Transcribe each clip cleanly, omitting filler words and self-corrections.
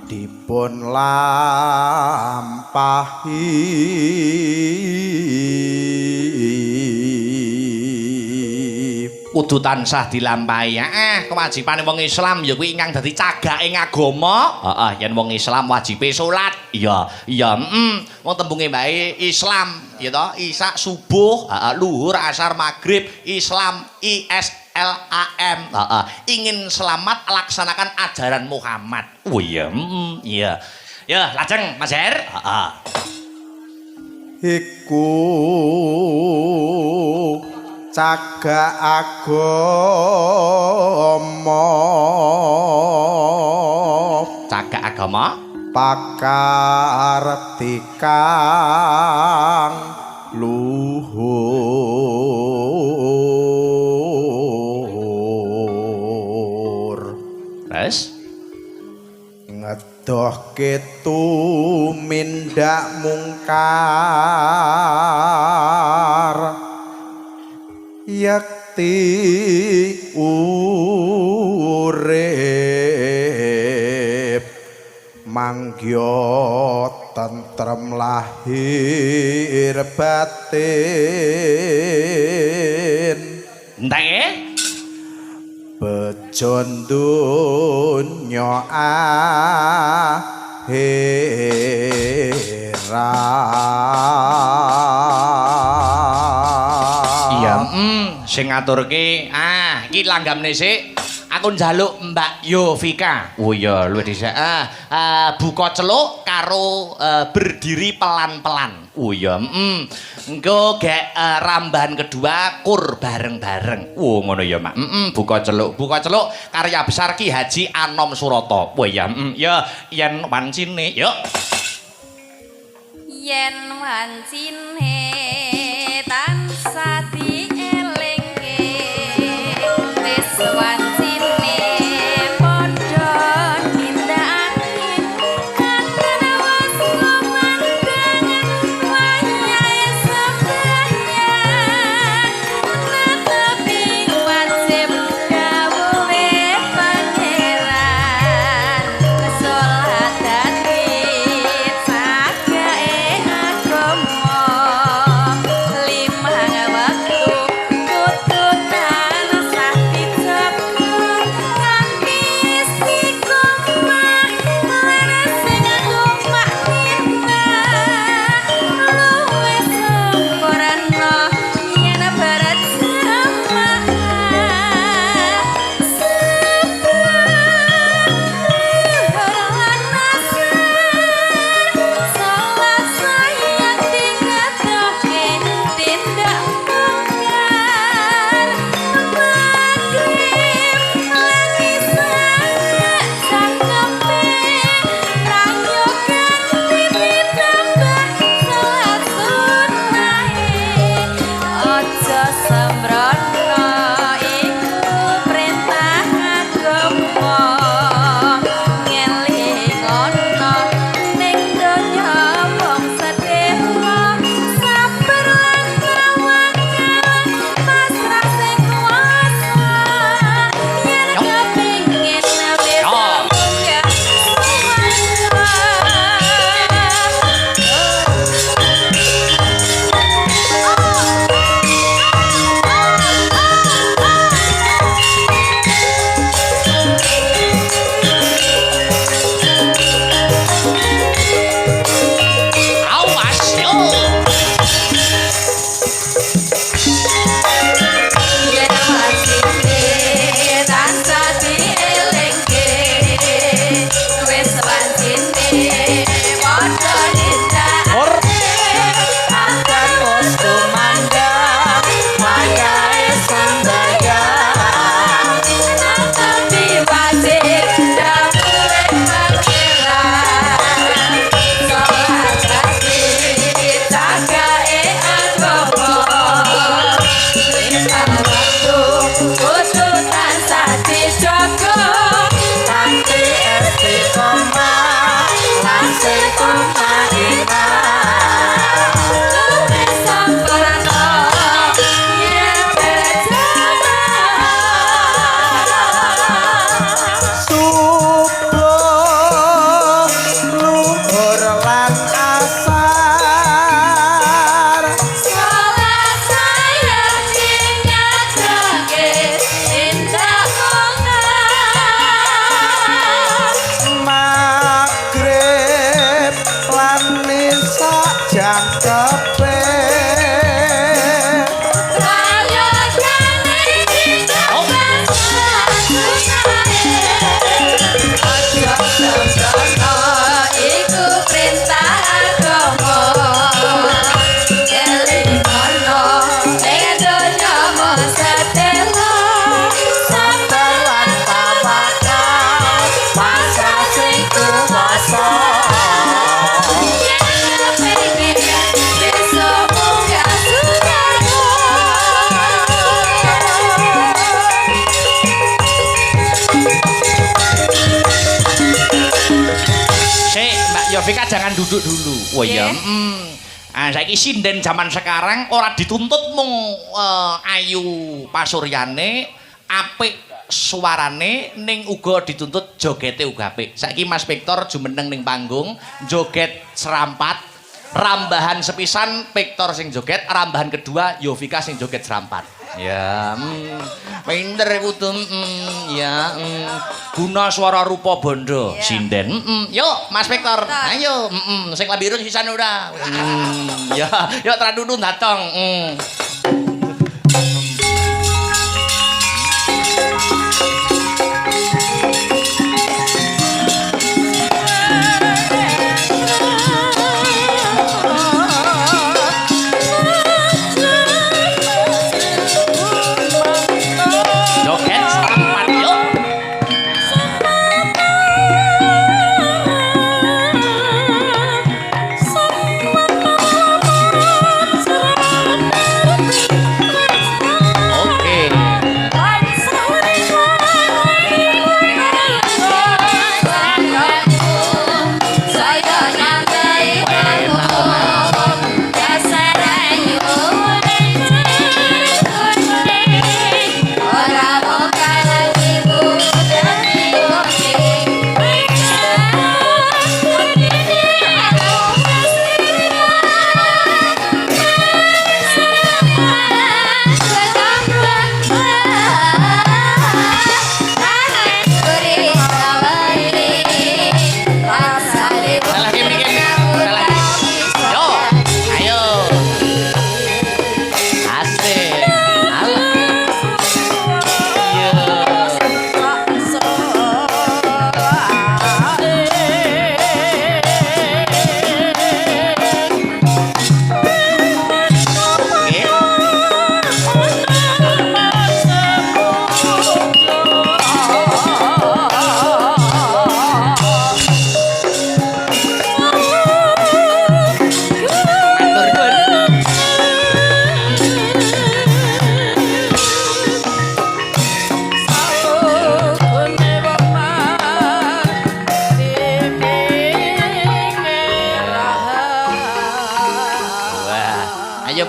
dipun lampahi kudu tansah dilampahi. Kewajibane wong Islam ya kuwi ingkang dadi cagake agama. Heeh, yen wong Islam wajibe salat. Iya, wong tembunge bae Islam, ya toh, Isya subuh, luhur, asar, maghrib, Islam, ISLAM. Ingin selamat laksanakan ajaran Muhammad. Oh iya, iya. Ya, lajeng Mas Her. iku cagak agama pakarti kang luhur terus ngedohke tumindak mungkar yakti urip mangya tentrem lahir batin entake bejo donya akhirat. Sing ngaturke iki langgamne sik aku njaluk Mbak Yovika. Oh iya luwih dhisik. Buka celuk karo berdiri pelan-pelan. Oh iya engko gek rambahan kedua kur bareng-bareng. Oh ngono ya Mak. Buka celuk karya besar Ki Haji Anom Surata. Oh iya ya yen wancine yuk. Yen wancine tansah wancine padha nindakake kantarawas kumandang wayahe sembahyang netepi wajib dawuhe pangeran salat dadi cagake agama Yovika jangan duduk dulu. Oh iya. Saiki sinden zaman sekarang ora dituntut mung ayu pasuryane, apik suarane, ning uga dituntut jogete uga apik. Saiki Mas Victor jumeneng ning panggung, joget serampat, rambahan sepisan Victor sing joget, rambahan kedua Yovika sing joget serampat. Ya, pinter kudu ya, guna suara rupa bondo sinden. Yuk Mas Victor, ayo sing lambi irung sisan ora. Ya, yuk tradunu datang.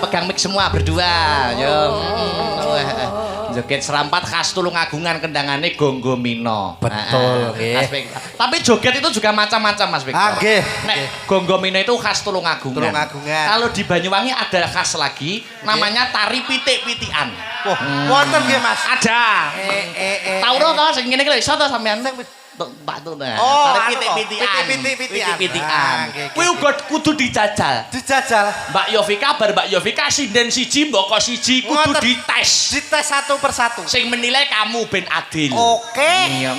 Pegang mic semua berdua. Yo. Joget serampat khas Tulungagungan kendangane Gonggo Mino. Betul, nggih. Tapi joget itu juga macam-macam Mas Victor. Nggih. Nek Gonggo Mino itu khas Tulungagungan. Kalau di Banyuwangi ada khas lagi namanya tari pitik-pitikan. Wah, wonten nggih Mas. Ada. Tahu to sing ngene iki lho iso to sampean Pak Tuna. Oh, tari pitik-pitikan. Kuwi uga kudu dijajal. Dijajal. Mbak Yovika bar Mbak Yovika sinden siji mboko siji kudu dites. Dites satu persatu. Sing menilai kamu ben adil. Oke. Iya.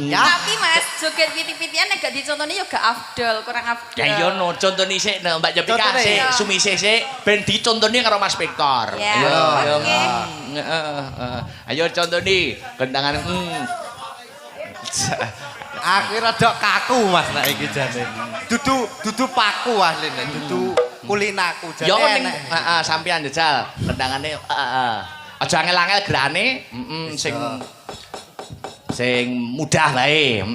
Ya. Tapi Mas, joget piti-pitian nek gak dicontoni ya gak afdol, kurang afdol. Ya iya no, contoni sik Mbak Yovika sik sumise sik ben dicontoni karo Mas Victor. Ya. Ayo. Oke. Ayo contoni kendangan Aku rada kaku Mas nek iki jane. Dudu paku asline, dudu kulinaku jane. Ya ning sampean jajal kendangane aja angel-angel gerane, sing mudah bae.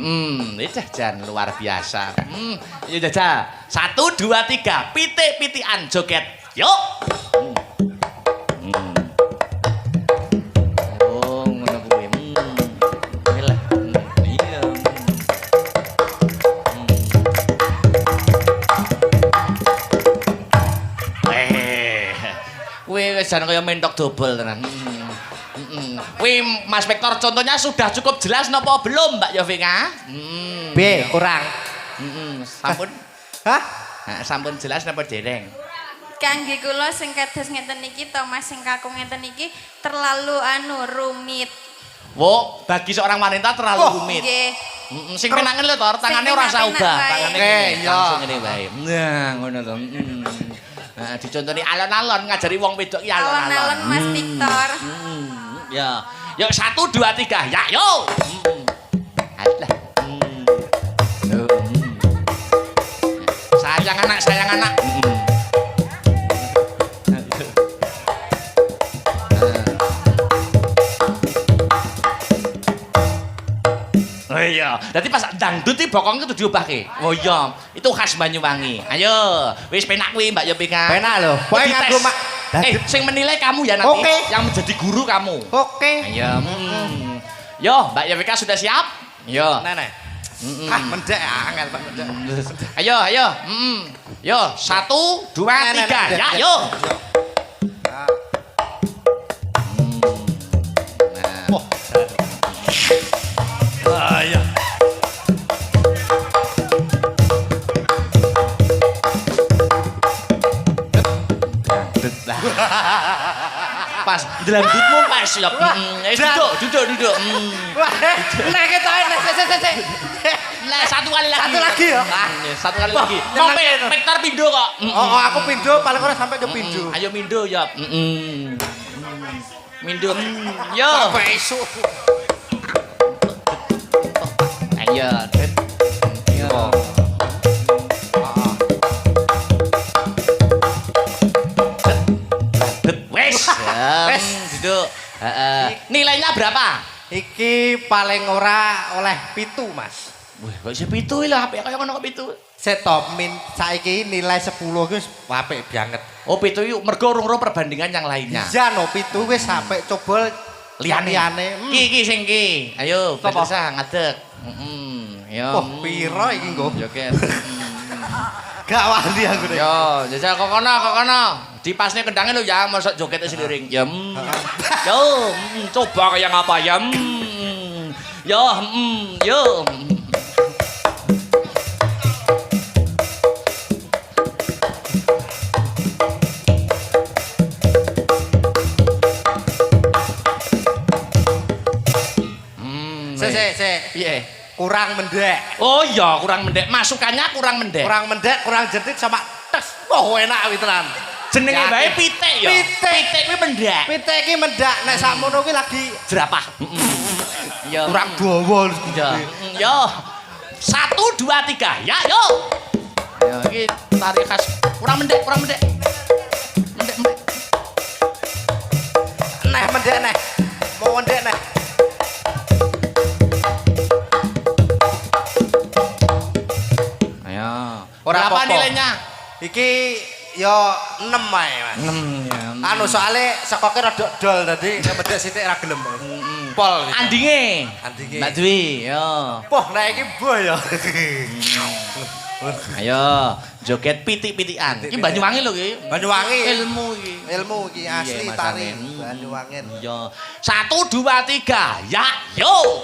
Jan luar biasa. Ya jajal. 1 2 3 pitik-pitikan joget. Yuk. Jan kaya mentok dobel tenan. Kuwi Mas Victor contohnya sudah cukup jelas napa belum Mbak Yovika? B kurang. Sampun. Hah? Sampun jelas napa dereng? Kangge kula sing kados ngeten iki to Mas sing kakung ngeten iki terlalu rumit. Wo, bagi seorang wanita terlalu rumit. Nggih. Sing penangen lho to, tangane ora usah ubah, tangane iya. langsung ngene wae. Nah, ngono to. Nah, dicontoni alon-alon ngajari wong wedok ki alon-alon. Alon-alon Mas Victor. Ya. Yuk 1 2 3. Ya, yo. Alah. Sayang anak, sayang anak. Oh iya. Iya. Dadi pas dangdut iki bokong itu diobahke. Oh iya, itu khas Banyuwangi. Ayo, wis penak kuwi Mbak Yovika. Penak lho. Pokoke nganggo mak. Sing menilai kamu ya nanti. Oke. Yang menjadi guru kamu. Oke. Ayo. Yo, Mbak Yovika sudah siap? Yo. Nenek. Mendek angel Pak mendek. Ayo, ayo. Yo, 1 2 3. Ya, yo. Wah. Ayo. Pas dangdutmu pas ya. Duduk. Nek ketoke nek sik. Lah satu kali lagi. Satu lagi ya? Satu kali lagi. Mau Vektor pindo kok. Oh, aku pindo paling ora sampai ke pindo. Ayo mindo ya. Mindo. Yo. Sampai esuk. Ayo. Yo. Wes. Wes. Duduk. Nilainya berapa? Iki paling ora oleh 7, Mas. Wih, kok isih 7 lah, apik kaya ngono kok 7. Setop min saiki nilai 10 wis apik banget. Oh, 7 yuk mergo urung perbandingan yang lainnya. Iya no 7 wis sampai coba Liyane. Ki sing ki. Ayo, Apa? besah ngadeg. Yo. Wah, piro iki nggo? Joget. Gak wani aku nek. Yo, jajal kok kono. Dipasne kendangnya lho ya, mosok joget seliring. Ya. Yo, coba kayak apa ya? Yo, yo. Sik. Piye? Kurang mendek. Oh iya, kurang mendek. Masukannya kurang mendek. Kurang mendek, kurang jentit sama tes. Wah, enak kuwi tenan. Jenenge Yakin. bae pitik ya. Pitik. Kuwi mendek. Pitik iki mendek nek sakmono kuwi lagi Jerapah. Ya. kurang dawa. Ya. Yo. 1 2 3. Ya, yo. Ya, iki tari khas. Kurang mendek. Mendek. Neh mendek neh. Mau mendek neh. Ayo. Ora Berapa apa-apa. nilainya? Iki yo 6 ae, Mas. 6 ya. Anu soalnya sekoke rada dol tadi nek medhek sithik ra gelem. Pol. Andinge. Andinge. Mbak Dwi, yo. Poh nek iki boh ya. Ayo, joget pitik-pitikan. Iki Banyuwangi lho iki. Banyuwangi. Ilmu iki. Ilmu iki asli Iya, tari masane. Banyuwangi. Yo. 1 2 3. Ya, yo.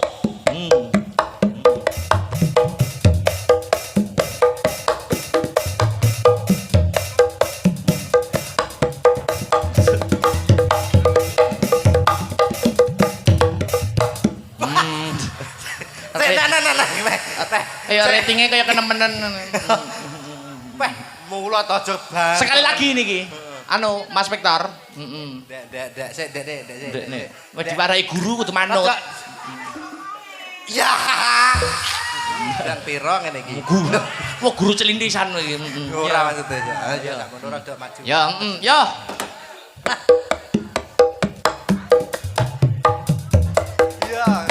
Teh. Ayo ratingnya kayak kenemenen. Peh, mulut aja banget. Sekali lagi niki. Anu, Mas Vektor. Dek, sik, dek. Dek nek wis diwarai guru kudu manut. Ya. Dan piro ngene iki? Guru. Wah, guru celintisan iki. Ora maksudnya. Ayo gak ngono rada maju. Ya, yo. Ya.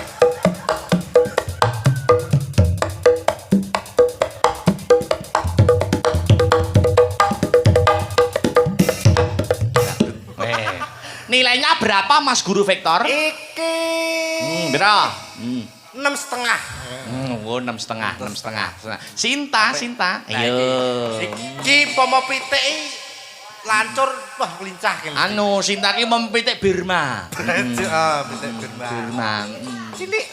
Nilainya berapa Mas Guru Vektor? Iki. Berapa? 6,5. Oh, 6,5. Sinta. Ayo. Iki pomo pitik lancur wah lincah kene. Anu, Sinta ki mempitik Birma. Heeh, pitik Birma. Birma. Cilik.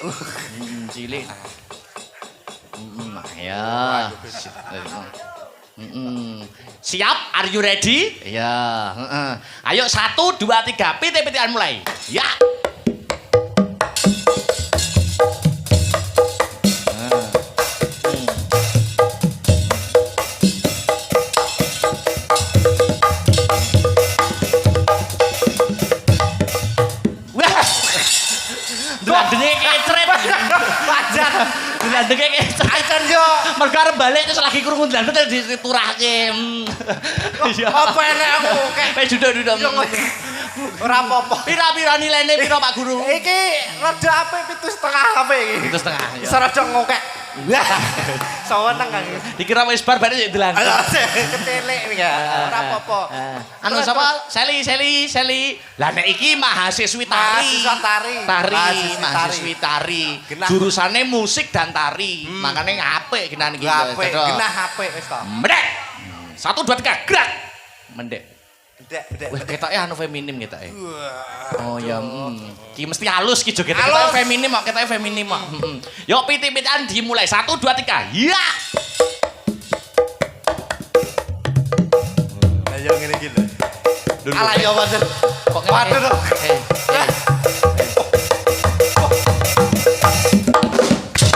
Cilik. Ayo. Siap? Are you ready? Ya. Ayo 1 2 3. Pitik-pitikan mulai. Ya. Wah. Delandenge kecret. Wajar. Delandenge Kayak Acan yo. mergo arep balik terus lagi krungu dalan terus diturahke. Iya. Apa enek aku kek. Duduk. Ora apa-apa. Pira-pira nilainya pira Pak Guru? Iki rada apik 7,5 HP iki. 7,5. Bisa rada ngokek. Saweneng kan. Dikira wis bar bare yo delan. Ketelek iki ya. Ora apa-apa. Anu sapa? Seli. Lah nek iki mahasiswi tari. Mahasiswi tari. Jurusane musik dan tari. Makane apik genan iki. Apik, genah apik wis to. Mendek. 1 2 3 gerak. Mendek. Dek. Wah, ketoke anu feminim ketoke. Oh ya, Ki mesti halus ki joget ketoke feminim kok, ketoke feminim kok. Yo pitik-pitikan dimulai. 1 2 3. Ya. Ayo ngene iki lho. Ala yo waduh. Kok ngene? Waduh.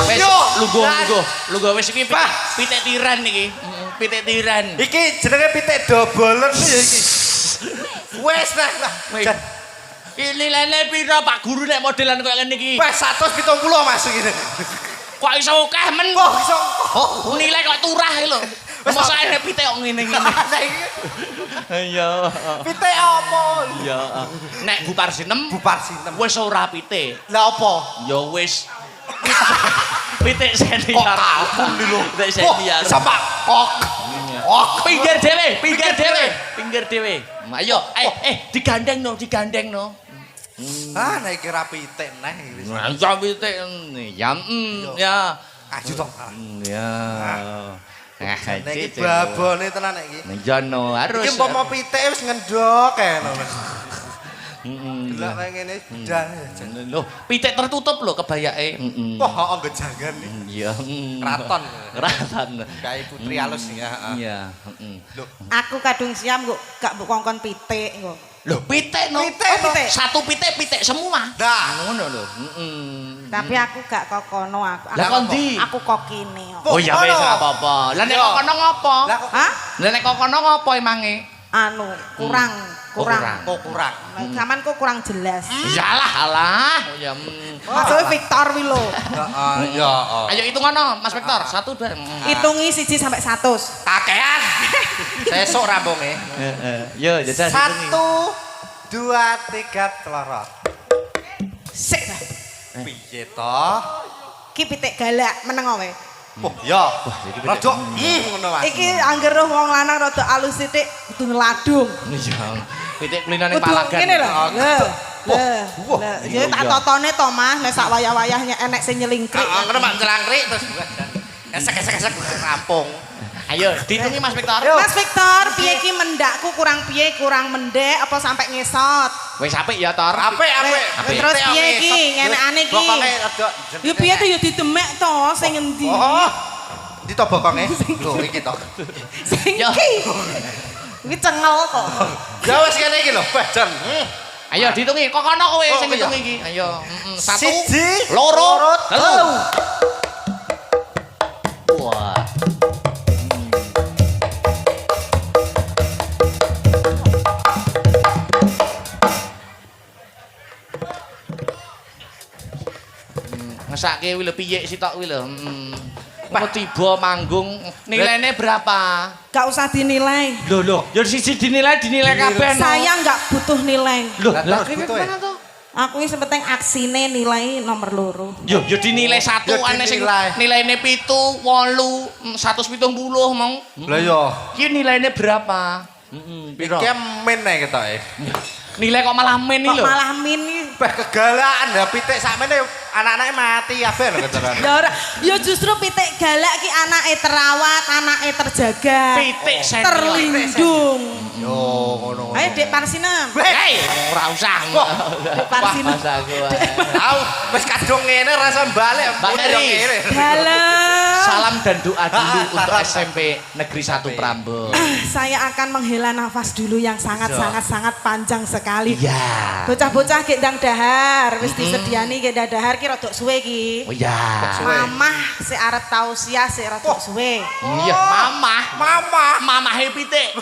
Wes lungguh wis iki pitik tiran iki. Pitik tiran. Iki jenenge pitik dobolen ya iki. Wes nah. Ini lene pira Pak Guru nek modelan koyo ngene iki? Wes 170 Mas iki. Kok iso akeh men? Kok iso Nilai kok turah lho. Masa ene pitik kok ngene-ngene. Iya. Pitik apa? Iya. Nek Bu Parsinem wis ora pitik. Lah apa? Ya wis pitik senior. Pitik senior. Sama kok. Pinggir dhewe. Ayo, digandeng no. Ah, nek iki ra pitik neh. Nah, ya pitik ya. Aju to. Ya. Nek iki babone tenan nek iki. Ya no, harus. Iki umpama pitik wis ngendhok kae ngono. Delok kaya ngene budal. Lho, pitik tertutup lho kebayake. Wah, heeh gejangan iki. Iya. Kraton. Kae putri alus ya, heeh. Iya, Aku kadung siam kok gak mbok kongkon pitik kok. Lho, pitik no. Pitik. Satu pitik semua. Nah, Ngono lho. Tapi aku gak kokono aku. Lah kon ndi? Aku kokine kok. Oh ya wis ora apa-apa. Lah nek kono ngopo? Hah? Lah nek kono ngopo emange? Anu, kurang. kok kurang. Saman kok kurang jelas. Iyalah, alah. Oh ya. Maksudnya Victor wi lho. Heeh, ya. Ayo hitungono, Mas Victor. 1 2. Hitungi 1 sampai 100. Kakean. Sesuk rambunge. Yo, jajal 1 2 3 teloro. Sik dah. Piye to? Ki pitik galak meneng wae. Oh, ya. Rada ngono Mas. Iki angger roh wong lanang rada alus sithik kudu ngeladung. Iya. Pitik kulinane Kudu palagan. ngene lho. Lah, ya tak totone to Mas, nek sak wayah-wayahnya enek sing nyelingkrik. Heeh, ngono mak celangkrik terus esek-esek rampung. Ayo, dihitungi Mas Victor. Mas Victor, piye ki mendakku kurang piye, kurang mendek apa sampai ngesot? Wis apik ya, Tor. Apik. Terus piye ki, ngenekane ki? Bokonge rada Ya piye ki ya didemek to sing endi? Oh. Ndi to bokonge? Lho iki to. Sing Yo. ki. Iki cengel kok. Ya wis kene iki lho, Jan. Ayo dihitungi, kok kono kowe Oh, sing iya. ngitung iki. Ayo, 1 Siji, 2 loro, 3. Wah. Ngesake kuwi lho piye sitok kuwi lho. Kok tiba manggung nilainya berapa? Gak usah dinilai. Loh, ya siji dinilai kabeh. Saya nggak butuh nilai. Loh, Lah, lah terus butuh gimana tuh? Aku ini sepenting aksine nilai nomor loro. Yo dinilai 1 Yo aneh sing dinilai. nilaine 7, 8, 170 mong. Lah yo. Ki nilaine berapa? Piro? Iki men nek ketoke. Nilai kok malah men iki Kok lho. malah mini. Beh kegalakan ya pitik sakmene anak-anake mati kabeh lho keteran. Ya ora, ya justru pitik galak ki anake terawat, anake terjaga. Pitik senior. Terlindung. Yo ngono. Ayo Dek Parsinem. Hei, ora usah. Dek Parsinem. Masa gua. Tahu wis kadung ngene rasa balik. Mbak Yo Heri. ngene. Halo. Salam dan doa dulu untuk SMP Negeri 1 Prambon. Saya akan menghela nafas dulu yang sangat panjang sekali. Iya. Bocah-bocah ki ndang dahar, wis disediani ki ndang dahar ki rada suwe ki. Oh iya. Mamah sik arep tausiah sik rada suwe. Iya, mama. Mama pitik.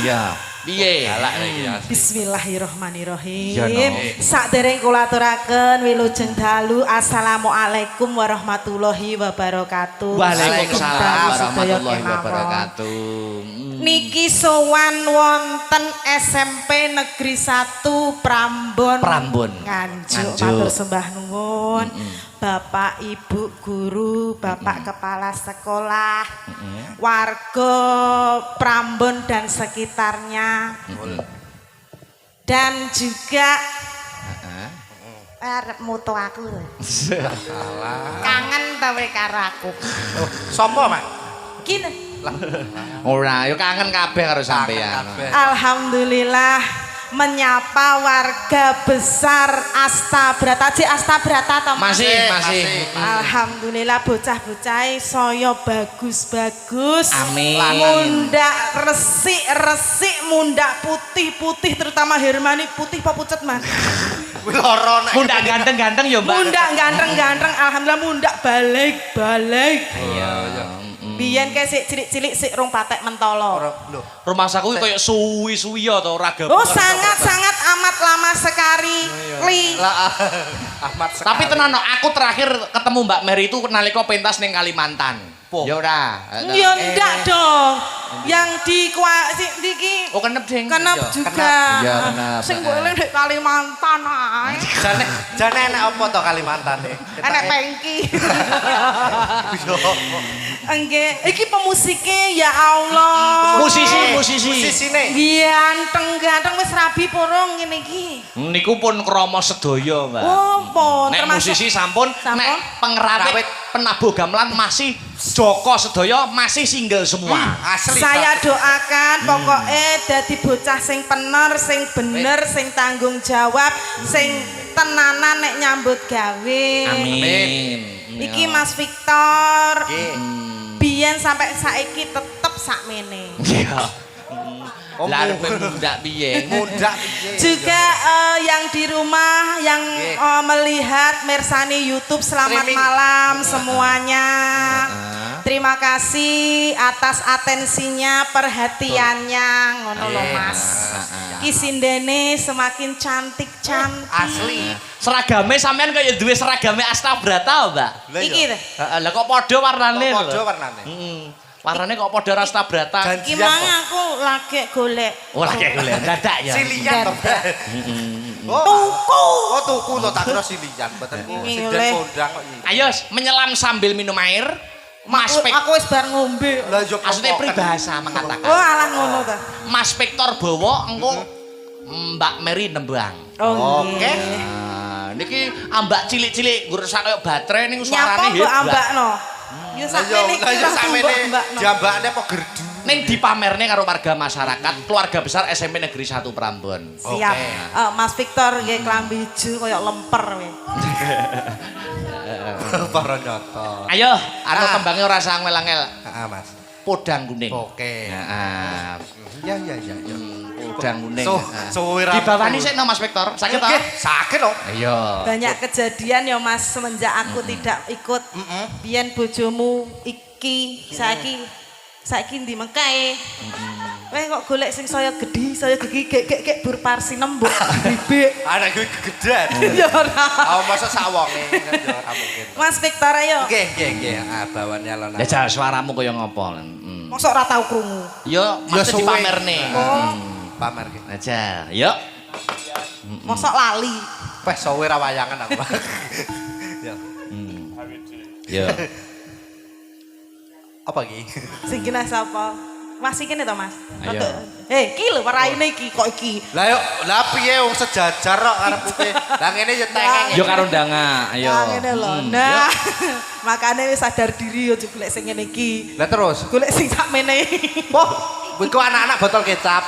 Iya. Piye? Galak iki. Bismillahirrahmanirrahim. Ya, no. Sadereng kula aturaken wilujeng dalu. Assalamualaikum warahmatullahi wabarakatuh. Waalaikumsalam Sedaya warahmatullahi kemawon. wabarakatuh. Niki sowan wonten SMP Negeri 1 Prambon. Prambon. Nganjuk Nganjuk. matur sembah nuwun. Bapak, Ibu, guru, Bapak kepala sekolah, warga Prambon dan sekitarnya. Dan juga arep mutu aku lho. Kangen ta we karo aku. Sopo, Mak? Gini. Ora, yo kangen kabeh karo sampean. Alhamdulillah menyapa warga besar Astabrata. Cik Astabrata to Mas? Masih. Alhamdulillah bocah-bocah saya bagus-bagus. Amin. Mundak resik-resik, mundak putih-putih terutama Hermani putih apa pucet Mas? Loro nek. Mundak ganteng-ganteng yo, Mbak. Mundak ganteng-ganteng, alhamdulillah mundak balik-balik. Iya. Biyen kae sik cilik-cilik sik rong patek mentolo. Rumah saku koyo suwi-suwi ya to ora Oh sangat-sangat amat lama sekali. Lah Ahmad sekali. Tapi tenan no, aku terakhir ketemu Mbak Mary itu nalika pentas ning Kalimantan. Ya ora. Ya ndak dong. Yang di iki Oh kenep ding. kenep juga. Iya, kenep. Sing mbok eling di Kalimantan ae. Jane enak apa to Kalimantan iki? Enek pengki. Enggak, iki pemusike ya Allah. Musisine. Ganteng-ganteng wis rabi porong ngene iki. Niku pun krama sedaya, Mbak. Oh, pun Nek termasuk musisi sampun, nek pengerawit penabuh gamelan masih Joko sedaya masih single semua. Asli. saya doakan pokoknya dadi bocah sing pener, sing bener, sing tanggung jawab, sing tenanan nek nyambut gawe. Amin. Iki Mas Victor. Nggih. Biyen sampai saiki tetep sakmene. Iya. Lah arep mundak piye? Mundak piye? Juga yang di rumah yang melihat Mersani YouTube selamat Streaming. malam semuanya. Terima kasih atas atensinya, perhatiannya, ngono lho Mas. Ki sindene semakin cantik-cantik. Asli. Seragame sampean kaya duwe seragame Astabrata, Mbak. Iki lho. Heeh, lah kok padha warnane lho. Padha warnane. Warnane kok padha Astabrata. Iki mang aku lagi golek. Oh, lagi golek dadak ya. Silian to. Tuku. Oh, tuku to tak kira silian, mboten Ngileh. sinden kondang kok iki. Ayo menyelam sambil minum air. Mas Pek, Aku wis bar ngombe. Lah yo maksudnya peribahasa mengatakan. Oh, alah ngono ta. Mas Victor bawa engko Mbak Mary nembang. Oh, Oke. nggih. Nah, niki ambak cilik-cilik ngrusak kaya baterai niku Nyapa suarane mbok hebat. ambakno. Yo sakmene iki Lah yo sakmene ambakno. jambakne apa gerdu. Ning dipamerne karo warga masyarakat, keluarga besar SMP Negeri 1 Prambon. Siap. Mas Victor nggih klambi ijo kaya lemper we. Para nyoto. Ayo, anu tembangnya ora usah ngel-ngel. Heeh, Mas. Podang kuning. Oke. Heeh. Ya. Podang kuning. Suwe Di bawah ini sih no Mas Victor. Sakit toh? Sakit loh. Iya. Banyak kejadian ya Mas semenjak aku tidak ikut. Biyen bojomu iki saiki ndi mengkae. Weh kok golek sing saya gedhi, saya gigi gek bur parsi nembuk bibik. Anak gue kegedean. Ya ora. Oh, masa sawonge kan yo ora mungkin. Mas Victor ayo. Nggih. Ah, bawane alon. Ya jar suaramu kaya ngopo. Mosok ora tau krungu. Yo, mesti suwe. dipamerne. Pamer ki. Aja. Yo. Mosok lali. Wes suwe ra wayangan aku. Ya. Yo. Apa ki? Sing kena sapa? Masih kene to Mas? Ayo. Iki lho waraine iki kok iki. Lah yo, lah piye wong sejajar kok karepku. Lah ngene yo tengeng. Yo karo ndanga. Ayo. Nah, ngene lho. Nah, makane wis sadar diri yo golek sing ngene iki. Lah terus. Golek sing sakmene. Wah, iku anak-anak botol kecap.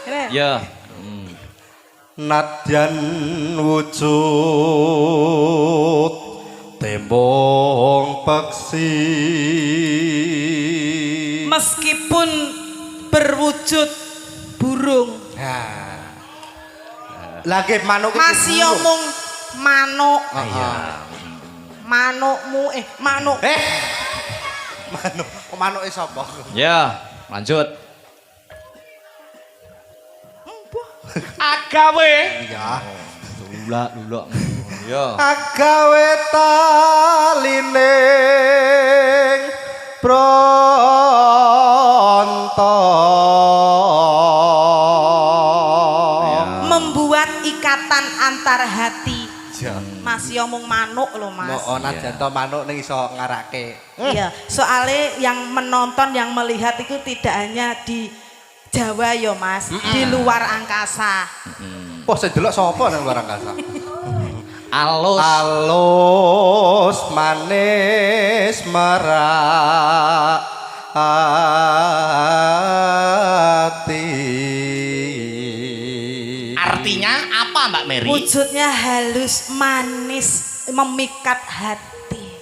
Ngene. Yo. Nadyan wujud tembong peksi Meskipun berwujud burung, Nah. Lagi manuk iki. masih omong manuk. Iya. Manukmu manuk. Manuk. Kok manuke sapa? Ya, lanjut. Agawe. Iya. Lula. Yo. Agawe talining bronto. Membuat ikatan antar hati. Ya. Mas yo mung manuk lho Mas. Mo najan to manuk ning iso ngarake. Iya, soalnya yang menonton, yang melihat itu tidak hanya di Jawa ya Mas, di luar angkasa. Wah, sing delok sapa nang luar angkasa? Alus. Alus manis merak hati. Artinya apa Mbak Mary? Wujudnya halus, manis, memikat hati.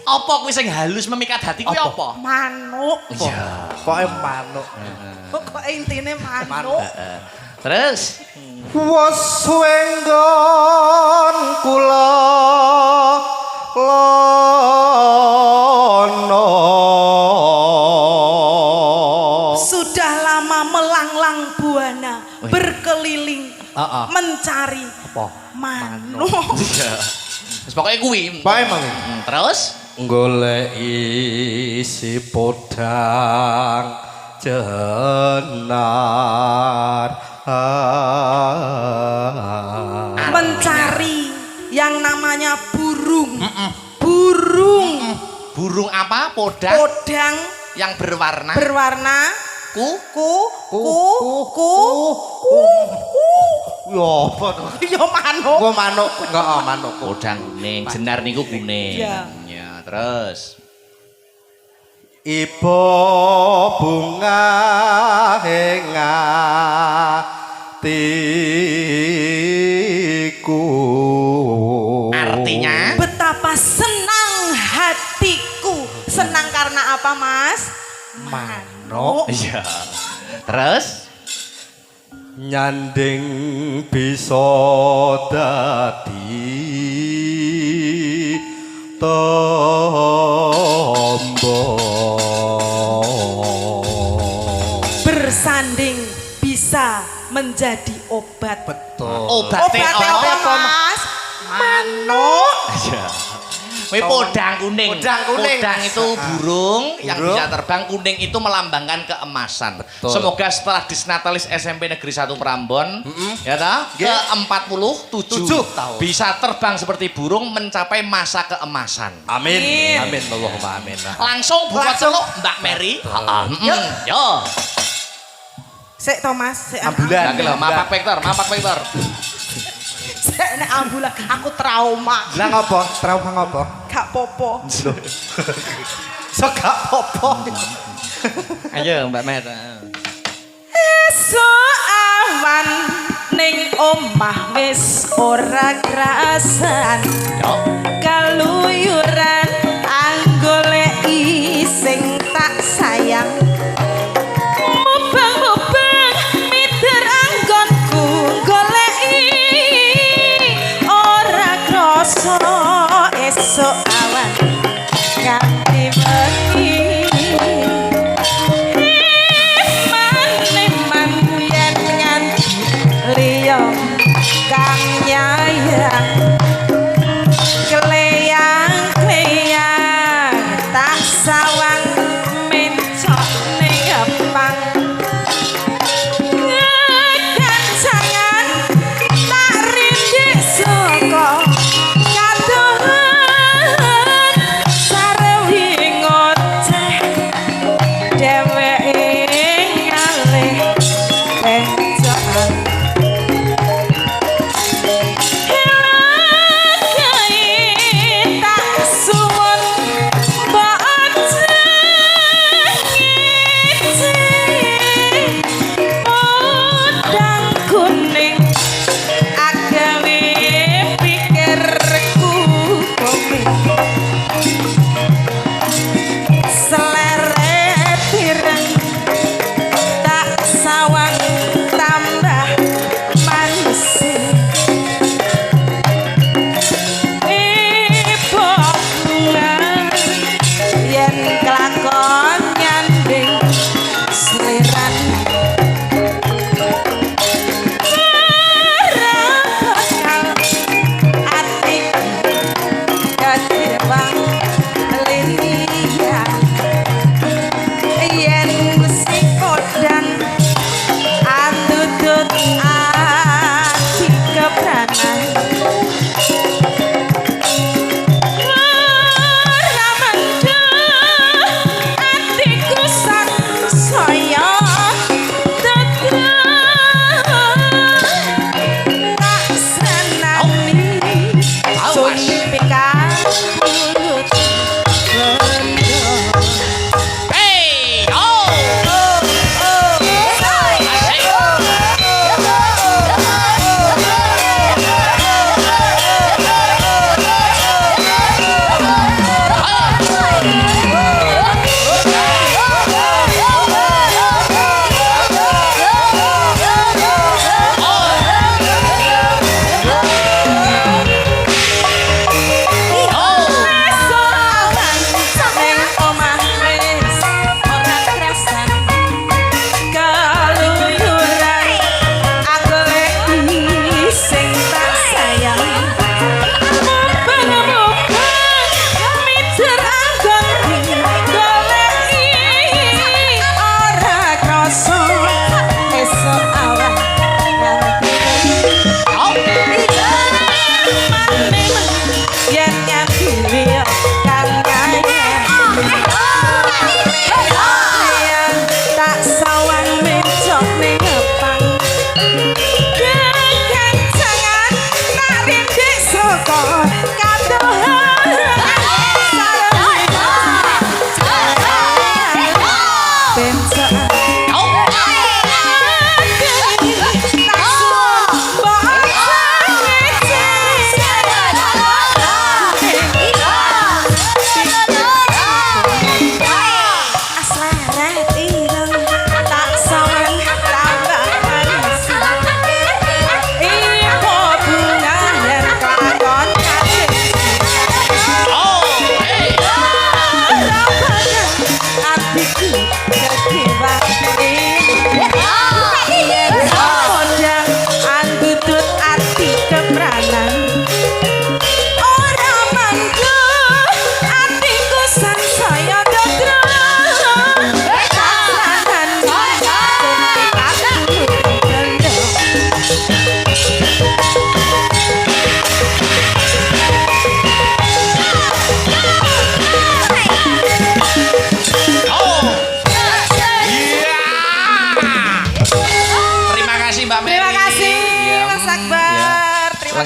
Apa kuwi sing halus memikat hati kuwi apa? Manuk. Iya. Pokoke manuk. Pokoknya intinya manuk. Terus Wes wenggon kula lono. Sudah lama melanglang buana, berkeliling, mencari manuk. Terus pokoknya kuwi. Bae mang. Terus Golek isi podang jenar. Mencari yang namanya burung. burung apa? Podang Podang yang berwarna berwarna ku Yo, apa to? yo manuk. Kok manuk? Enggak, manuk. podang kuning, jenar niku kuning. Iya. Ya, terus Ibu bunga hatiku. artinya Betapa senang hatiku. Senang karena apa, Mas? Manuk. iya. Terus Nyanding bisa dadi tombo. Bersanding bisa menjadi obat. Betul. obatnya Obatnya apa, Mas? Manuk. Iya. Kuwi podang kuning. Podang kuning. Podang itu burung yang Burung. bisa terbang, kuning itu melambangkan keemasan. Betul. Semoga setelah Disnatalis SMP Negeri 1 Prambon, ya ta, ke 47 tahun. bisa terbang seperti burung mencapai masa keemasan. Amin. Amin. Allahumma amin. Langsung buka Langsung. celuk Mbak Mary. Yo. Sik Thomas, sik Ambulan. Lagi lho, mapak Vector. Sik nek ambulan aku trauma. Lah ngopo? Trauma ngopo? Gak popo. So gak apa-apa. Ayo Mbak Mer. Esuk awan ning omah wis ora krasan. Yo. Kaluyuran anggoleki sing tak sayang. Mubang-mubang mider anggonku goleki ora krasa esuk awan kanthi bengi. Iman yen nganti liya kang nyayang kleyang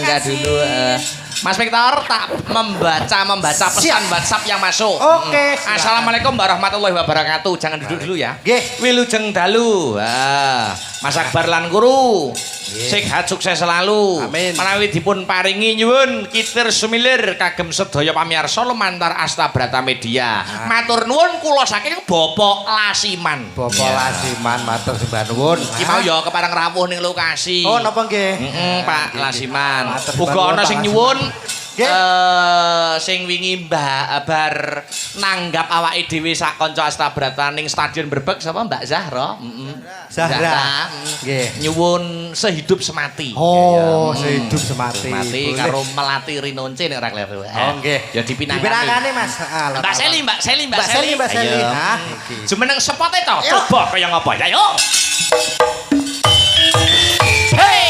Singgah dulu. Mas Victor tak membaca pesan WhatsApp yang masuk. Oke, silakan. Assalamualaikum warahmatullahi wabarakatuh. Jangan duduk dulu ya. Nggih. Wilujeng dalu. Mas Akbar lan guru. Sehat sukses selalu. Amin. Menawi dipun paringi nyuwun kitir sumilir kagem sedaya pamirsa lumantar Astabrata Media. Matur nuwun kula saking Bapak Lasiman. Bapak Lasiman matur sembah nuwun. Iki mau ya kepareng rawuh ning lokasi. Oh, napa nggih? Pak Lasiman. Matur sembah Uga nuwun, ana Pak sing Lasiman. nyuwun Nggih. sing wingi Mbak bar nanggap awake dhewe sak kanca Astabrata ning Stadion Brebek sapa Mbak Zahra? Zahra. Nggih. Nyuwun sehidup semati. Oh, sehidup semati. Mati Boleh. karo melati rinonce nek ora kleru. Oh, nggih. Ya dipinangani. Dipinangani, Mas. Mbak Seli, Mbak Seli, Mbak Seli, Mbak Seli. Ayo. Hah, iki. Jumeneng sepote to. Ayo. Coba kaya ngapa? Ayo. Hey!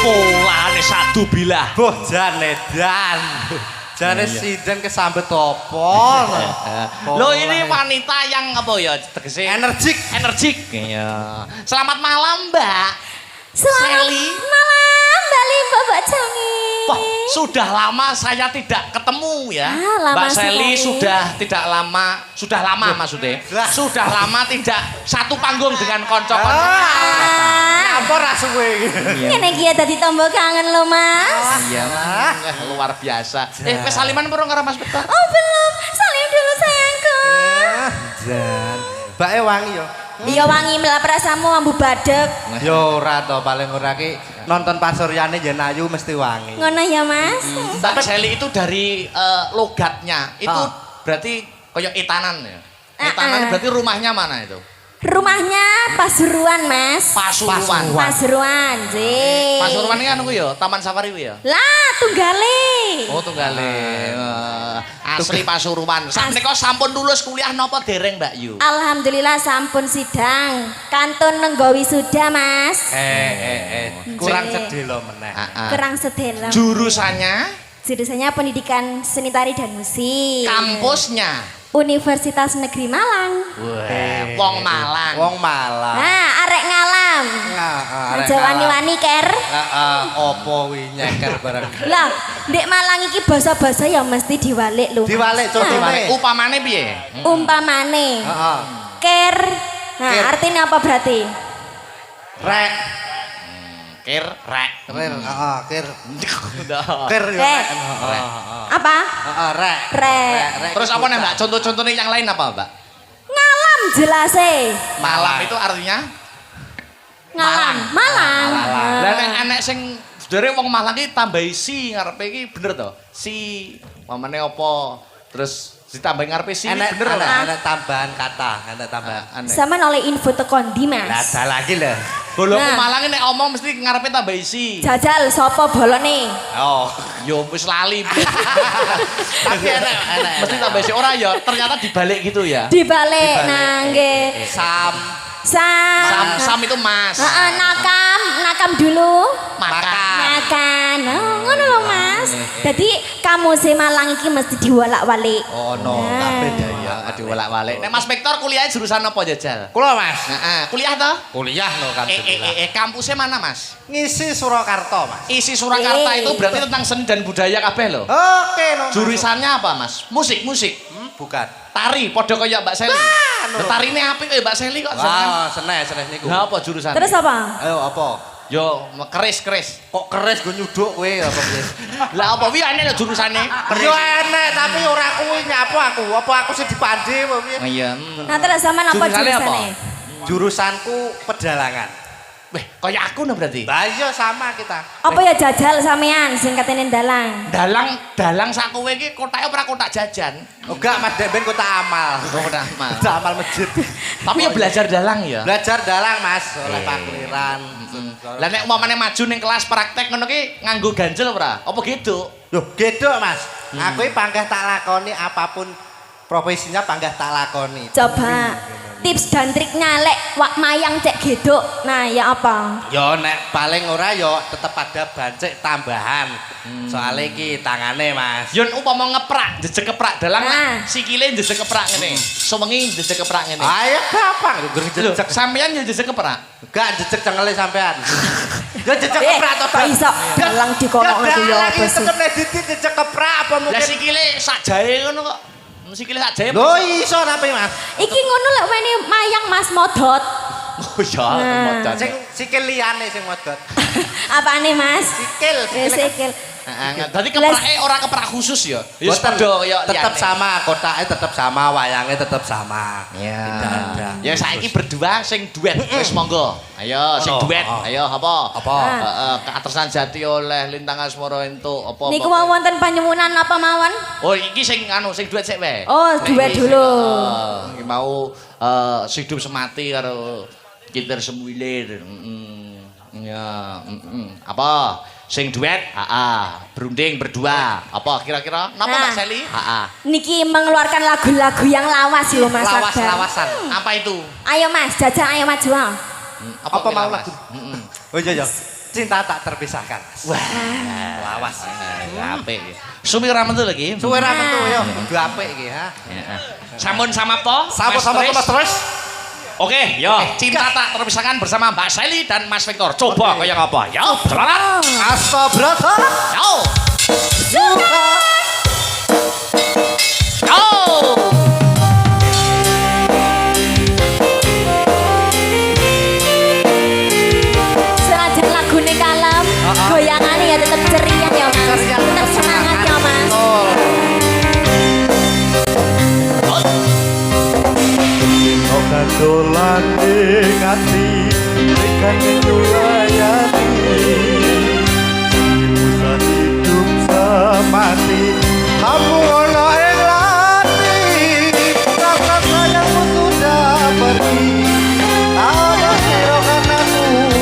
Polane satu bilah. Boh jane dan. Jane sinden kesambet apa? Lo ini wanita yang apa ya tegese energik. Iya. Selamat malam, Mbak. Selamat Seli. malam, Mbak Limpo, Mbak Jangi. Wah, sudah lama saya tidak ketemu ya. Lama Mbak Seli sekali. sudah lama maksudnya. Lah. Sudah lama tidak satu panggung dengan konco-konco. Apa ra suwe iki? Ngene iki ya dadi tombo kangen lo, Mas. Iya, luar biasa. Wis saliman perlu karo Mas Beto? Oh, belum. Salim dulu sayangku. Jan. Mbake wangi yo. Iya wangi melap rasamu ambu badek. Yo ora to, paling ora ki nonton Pasuryane yen ayu mesti wangi. Ngono ya, Mas. Mbak Seli itu dari logatnya itu berarti kayak etanan ya. Etanan berarti rumahnya mana itu? Rumahnya Pasuruan, Mas. Pasuruan. Pasuruan, Jih. Pasuruan ini kan kuwi ya, Taman Safari kuwi ya. Lah, tunggale. Oh, tunggale. Asli Pasuruan. Sakmenika sampun lulus kuliah napa dereng, Mbak Yu? Alhamdulillah sampun sidang. Kantun nenggo wisuda, Mas. Kurang Jih. sedih lo meneh. Kurang sedelo. Jurusannya, Jurusannya pendidikan seni tari dan musik. kampusnya. Universitas Negeri Malang. Wong Malang. Wong Malang. Nah, arek ngalam. Aja wani-wani ker. Heeh, opo wi nyeker bareng. Lah, ndek Malang iki basa-basa ya mesti diwalik lho. Diwalik contone. Upamane piye? Umpamane. Heeh. Ker. Nah, Ker. artinya apa berarti? Rek. Kir rek. Kir, heeh, kir. Udah. Kir yo. Eh. Heeh. Apa? Heeh, rek. Rek. Terus apa nih, Mbak? Contoh-contohnya yang lain apa, Mbak? Ngalam jelase. Malam itu artinya Ngalam. Malang. lah nek anek sing sebenarnya wong Malang iki tambahi si ngarepe iki bener to? Si mamane apa? Terus ditambahi ngarepe si Enek bener ora? enek tambahan kata, enek tambahan. Sama oleh info tekon di, Lah Mas. ada lagi lho. Bolongku Nah. Malang ini nek omong mesti ngarepe tambahi si. Jajal sapa bolone? Oh, yo wis lali. Tapi enek Mesti tambahi si ora ya, ternyata dibalik gitu ya. Dibalik nangge. Sam. Sam itu Mas. Heeh, nakam dulu. Makan. Makan. Oh, ngono lho, Mas. Jadi kamu si Malang iki mesti diwalak-walik. Oh no, kabeh ya. Aduh walak-walik. Nek Mas Victor kuliahnya jurusan apa jajal? Kula Mas. Heeh, kuliah toh? Kuliah lho kan. Kampusnya mana Mas? Ngisi Surakarta, Mas. Isi Surakarta itu berarti tentang seni dan budaya kabeh loh. Oke, no. Jurusannya apa Mas? Musik. Bukan. Tari, podo kaya Mbak Seli. no. Tari ini apik kaya Mbak Seli kok. Wah, senes niku. Nah, apa jurusan? Terus apa? Ayo apa? Yo keris. Kok keris go nyuduk kowe apa piye? Lah apa wi aneh lho jurusane? Yo enek tapi ora kuwi nyapu aku. Apa aku sing dipandhe apa piye? Iya. Nah, terus sama apa Jurusannya apa? jurusannya? Jurusanku pedalangan. Weh, kaya aku no berarti. Lah iya sama kita. Apa ya jajal sampean sing katene dalang? Dalang sak kowe iki kotake ora kotak jajan. Enggak, Mas Dek ben kota amal. Kota amal. Kota amal masjid. Tapi ya belajar dalang ya. Belajar dalang, Mas, oleh Pak Kliran. Lah nek umpamane maju ning kelas praktek ngono ki nganggo ganjel ora? Apa gitu? Loh, gitu, Mas. Aku iki panggah tak lakoni apapun profesinya panggah tak lakoni. Coba tips dan triknya lek wak mayang cek gedok. Nah, ya apa? Yo nek paling ora yo tetep ada bancik tambahan. Soale iki tangane, Mas. Yen upama ngeprak, jejeg keprak dalang Nah. sikile jejeg keprak ngene. Sewengi jejeg keprak ngene. Ayo gampang lho, Lho, jejeg. sampean ya jejeg keprak. Gak jejeg cengele sampean. Yo jejeg Eh, keprak to, kok iso dalang dikono ngono ya apa sih? Tetep nek didi jejeg keprak apa Lah mungkin. sikile sak jahe ngono kok. Sikile sak jahe. Lho iso tapi, Mas. Iki ngono lek wene mayang Mas modot. Oh ya, Nah. modal. Sing sikil liyane sing modot. Apane Mas? Sikil, Ya sikil. Heeh, dadi keprake ora keprak khusus ya. Ya wis Boten, padha kaya tetep liyane. sama, kotake tetep sama, wayangnya tetep sama. Ya. Tidak ada. Ya saiki berdua sing duet wis monggo. Ayo sing Ono. duet. Oh. Ayo apa? Apa? Heeh, keatersan jati oleh Lintang Asmara entuk apa? Niku wonten panyuwunan apa mawon? Oh, iki sing sing duet sik wae. Oh, Nek duet iki sing, dulu. Iki mau Sidup Semati karo Kinter Semuilir. Ya, apa? Sing duet? Berunding berdua. Apa kira-kira? Napa Nah. Mbak Seli? Niki mengeluarkan lagu-lagu yang lawas lho Mas Akbar. Lawas-lawasan. Apa itu? Ayo Mas, jajal ayo maju. Apa kuwi mau lawas? lagu? Oh iya iya. Cinta tak terpisahkan. Wah, Lawas. apik. Sumi ora mentu lagi. Suwe ra metu ya, kudu apik iki ha. Sampun sama po? Sama-sama Mas terus. Oke, yo, cinta tak terpisahkan bersama Mbak Seli dan Mas Victor. Coba kayak apa? Yo, selamat. Astabrata. Yo. Yo. Senajan lagune kalem, goyangane ya tetep ceria ya Mas. Ceria, Tetep semangat ya Mas. Kau kandolan ing ati tekan nyulayani Usah hidup semati Kamu ono ing lati Rasa sayangmu sudah pergi Ada siro karena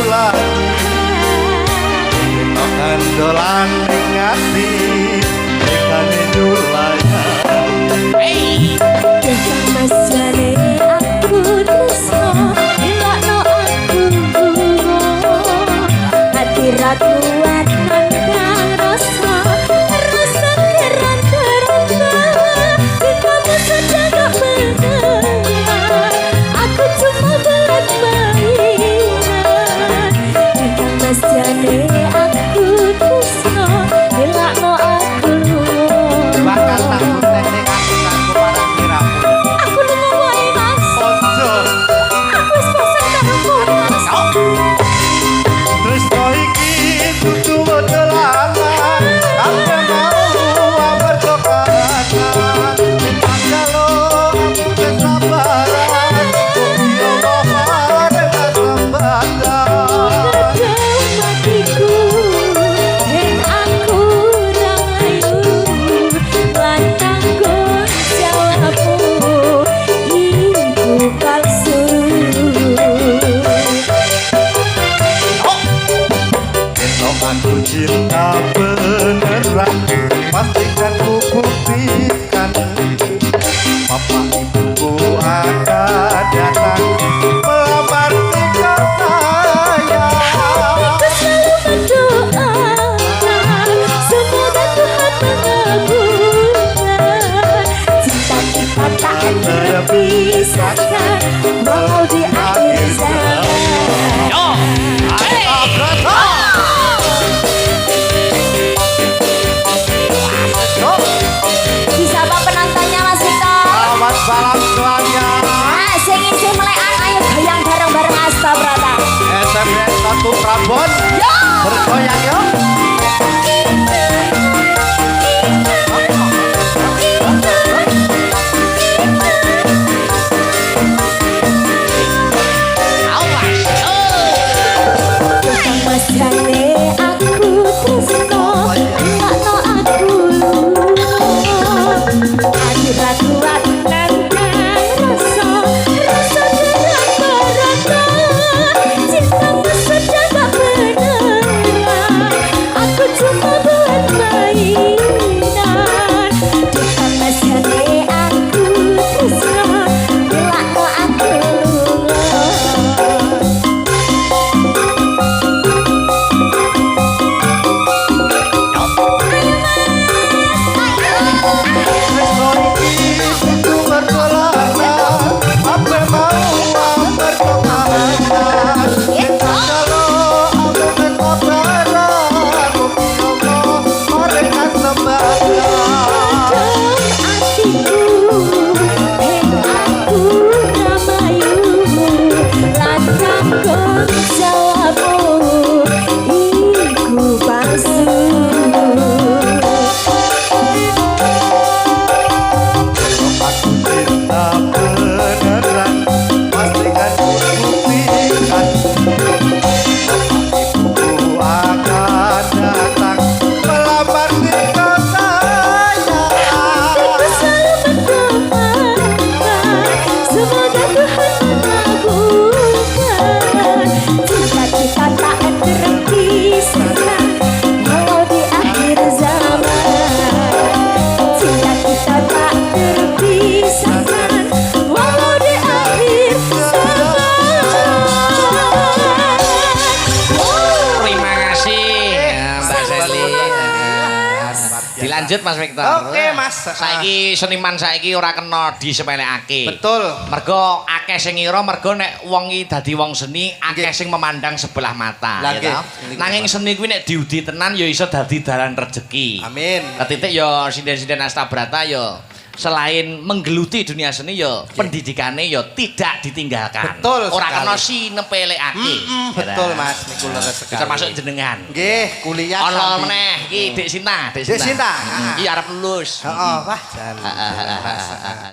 lagi Kau kandolan ing ati tekan nyulayani Hey. Mas jane aku tresno, ilakno aku hati ra kuat nandang rasa, rasa keranta-ranta. Di kamu saja gak mendengar, aku cuma berat mainan. Bintang mas jane aku tresno, ilakno aku. Bakal tak teknik aku kanggo parang kiramu. Aku lunga wae Mas. Ojo. Aku wis bosen karo kowe Mas. Tresno iki kudu modelangan kabeh mau amper cokaran Pangalo aku kesabaran Yo mohon kesabaran Matiku dan aku rayu lan tanggung jawabmu ibu palsu. Kalau aku cinta beneran Pastikan ku buktikan Papa ibuku akan datang Melamar tinggal saya Aku selalu mendoakan semoga Tuhan mengabulkan cinta kita tak terpisahkan walau di akhir zaman. Yo. Hey. Bisa apa penontonnya Mas Vito? Selamat salam semuanya Nah, sing isi melekan ayo goyang bareng-bareng Astabrata. SMS 1 Prambon Yo! Bergoyang yuk Awas. Yo. Lanjut Mas Victor. Oke, Mas. Saiki seniman saiki ora kena disepelekake. Betul. Mergo akeh sing ngira mergo nek wong iki dadi wong seni akeh sing memandang sebelah mata, Lah, ya toh. nggih. Nanging seni kuwi nek diudi tenan ya iso dadi dalan rejeki. Amin. Ketitik ya sinden-sinden Astabrata ya selain menggeluti dunia seni ya pendidikane ya tidak ditinggalkan. Betul Ora sekali. kena sinepelekake. Betul Mas, niku leres sekali. Termasuk jenengan. Nggih, kuliah Ono sambil- meneh iki Dek Sinta, Dek Sinta. Iki arep lulus. Heeh, wah jan. Heeh, heeh, heeh.